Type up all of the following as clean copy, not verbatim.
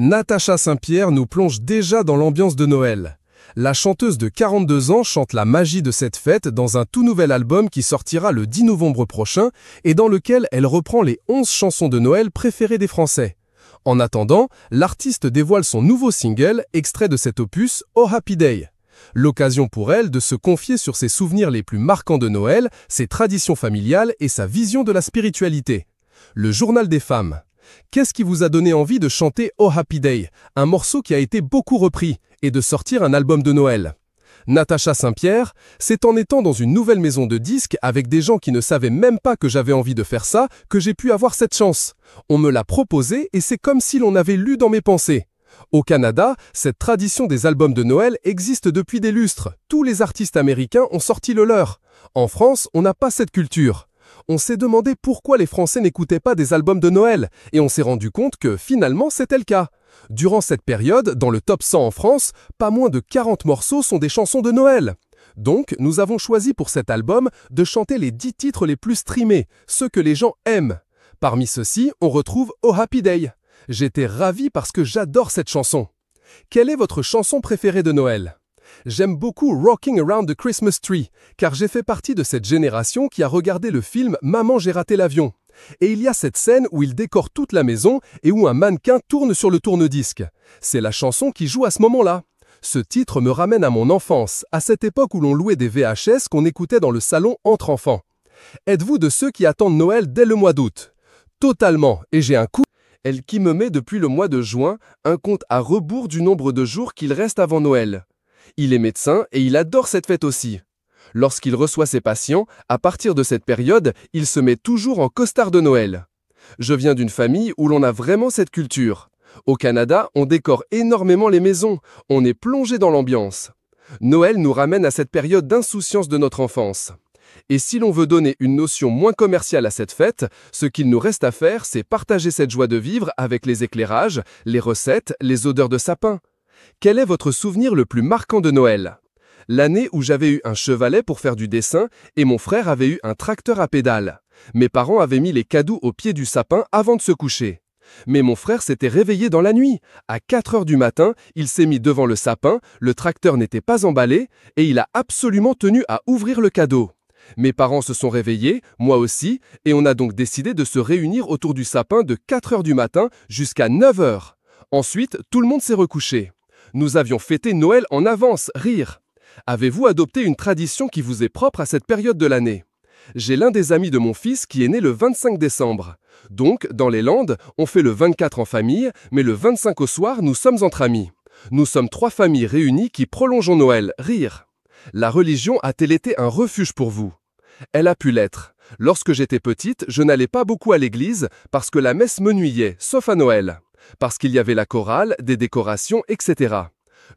Natacha Saint-Pierre nous plonge déjà dans l'ambiance de Noël. La chanteuse de 42 ans chante la magie de cette fête dans un tout nouvel album qui sortira le 10 novembre prochain et dans lequel elle reprend les 11 chansons de Noël préférées des Français. En attendant, l'artiste dévoile son nouveau single, extrait de cet opus, Oh Happy Day. L'occasion pour elle de se confier sur ses souvenirs les plus marquants de Noël, ses traditions familiales et sa vision de la spiritualité. Le journal des femmes. Qu'est-ce qui vous a donné envie de chanter Oh Happy Day, un morceau qui a été beaucoup repris, et de sortir un album de Noël? Natacha Saint-Pierre, c'est en étant dans une nouvelle maison de disques avec des gens qui ne savaient même pas que j'avais envie de faire ça que j'ai pu avoir cette chance. On me l'a proposé et c'est comme si l'on avait lu dans mes pensées. Au Canada, cette tradition des albums de Noël existe depuis des lustres. Tous les artistes américains ont sorti le leur. En France, on n'a pas cette culture. On s'est demandé pourquoi les Français n'écoutaient pas des albums de Noël, et on s'est rendu compte que finalement c'était le cas. Durant cette période, dans le top 100 en France, pas moins de 40 morceaux sont des chansons de Noël. Donc, nous avons choisi pour cet album de chanter les 10 titres les plus streamés, ceux que les gens aiment. Parmi ceux-ci, on retrouve Oh Happy Day. J'étais ravi parce que j'adore cette chanson. Quelle est votre chanson préférée de Noël ? J'aime beaucoup Rocking Around the Christmas Tree, car j'ai fait partie de cette génération qui a regardé le film Maman j'ai raté l'avion. Et il y a cette scène où il décore toute la maison et où un mannequin tourne sur le tourne-disque. C'est la chanson qui joue à ce moment-là. Ce titre me ramène à mon enfance, à cette époque où l'on louait des VHS qu'on écoutait dans le salon entre enfants. Êtes-vous de ceux qui attendent Noël dès le mois d'août ? Totalement, et j'ai un coup elle qui me met depuis le mois de juin un compte à rebours du nombre de jours qu'il reste avant Noël. Il est médecin et il adore cette fête aussi. Lorsqu'il reçoit ses patients, à partir de cette période, il se met toujours en costard de Noël. Je viens d'une famille où l'on a vraiment cette culture. Au Canada, on décore énormément les maisons, on est plongé dans l'ambiance. Noël nous ramène à cette période d'insouciance de notre enfance. Et si l'on veut donner une notion moins commerciale à cette fête, ce qu'il nous reste à faire, c'est partager cette joie de vivre avec les éclairages, les recettes, les odeurs de sapin. Quel est votre souvenir le plus marquant de Noël ? L'année où j'avais eu un chevalet pour faire du dessin et mon frère avait eu un tracteur à pédales. Mes parents avaient mis les cadeaux au pied du sapin avant de se coucher. Mais mon frère s'était réveillé dans la nuit. À 4 heures du matin, il s'est mis devant le sapin, le tracteur n'était pas emballé et il a absolument tenu à ouvrir le cadeau. Mes parents se sont réveillés, moi aussi, et on a donc décidé de se réunir autour du sapin de 4 heures du matin jusqu'à 9 heures. Ensuite, tout le monde s'est recouché. Nous avions fêté Noël en avance, rire. Avez-vous adopté une tradition qui vous est propre à cette période de l'année ? J'ai l'un des amis de mon fils qui est né le 25 décembre. Donc, dans les Landes, on fait le 24 en famille, mais le 25 au soir, nous sommes entre amis. Nous sommes 3 familles réunies qui prolongeons Noël, rire. La religion a-t-elle été un refuge pour vous ? Elle a pu l'être. Lorsque j'étais petite, je n'allais pas beaucoup à l'église parce que la messe m'ennuyait, sauf à Noël. Parce qu'il y avait la chorale, des décorations, etc.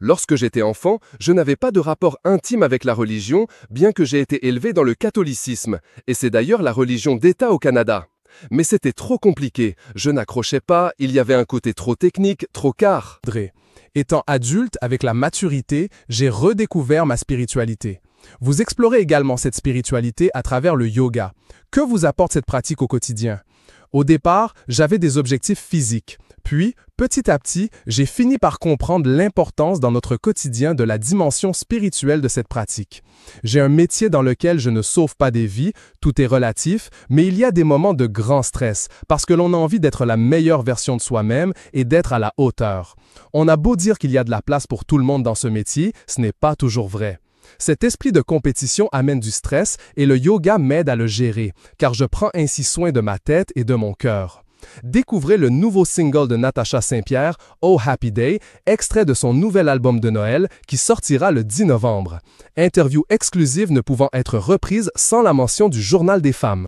Lorsque j'étais enfant, je n'avais pas de rapport intime avec la religion, bien que j'ai été élevé dans le catholicisme, et c'est d'ailleurs la religion d'État au Canada. Mais c'était trop compliqué, je n'accrochais pas, il y avait un côté trop technique, trop car. Étant adulte, avec la maturité, j'ai redécouvert ma spiritualité. Vous explorez également cette spiritualité à travers le yoga. Que vous apporte cette pratique au quotidien ? Au départ, j'avais des objectifs physiques. Puis, petit à petit, j'ai fini par comprendre l'importance dans notre quotidien de la dimension spirituelle de cette pratique. J'ai un métier dans lequel je ne sauve pas des vies, tout est relatif, mais il y a des moments de grand stress parce que l'on a envie d'être la meilleure version de soi-même et d'être à la hauteur. On a beau dire qu'il y a de la place pour tout le monde dans ce métier, ce n'est pas toujours vrai. Cet esprit de compétition amène du stress et le yoga m'aide à le gérer, car je prends ainsi soin de ma tête et de mon cœur. Découvrez le nouveau single de Natacha Saint-Pierre, Oh Happy Day, extrait de son nouvel album de Noël qui sortira le 10 novembre. Interview exclusive ne pouvant être reprise sans la mention du Journal des femmes.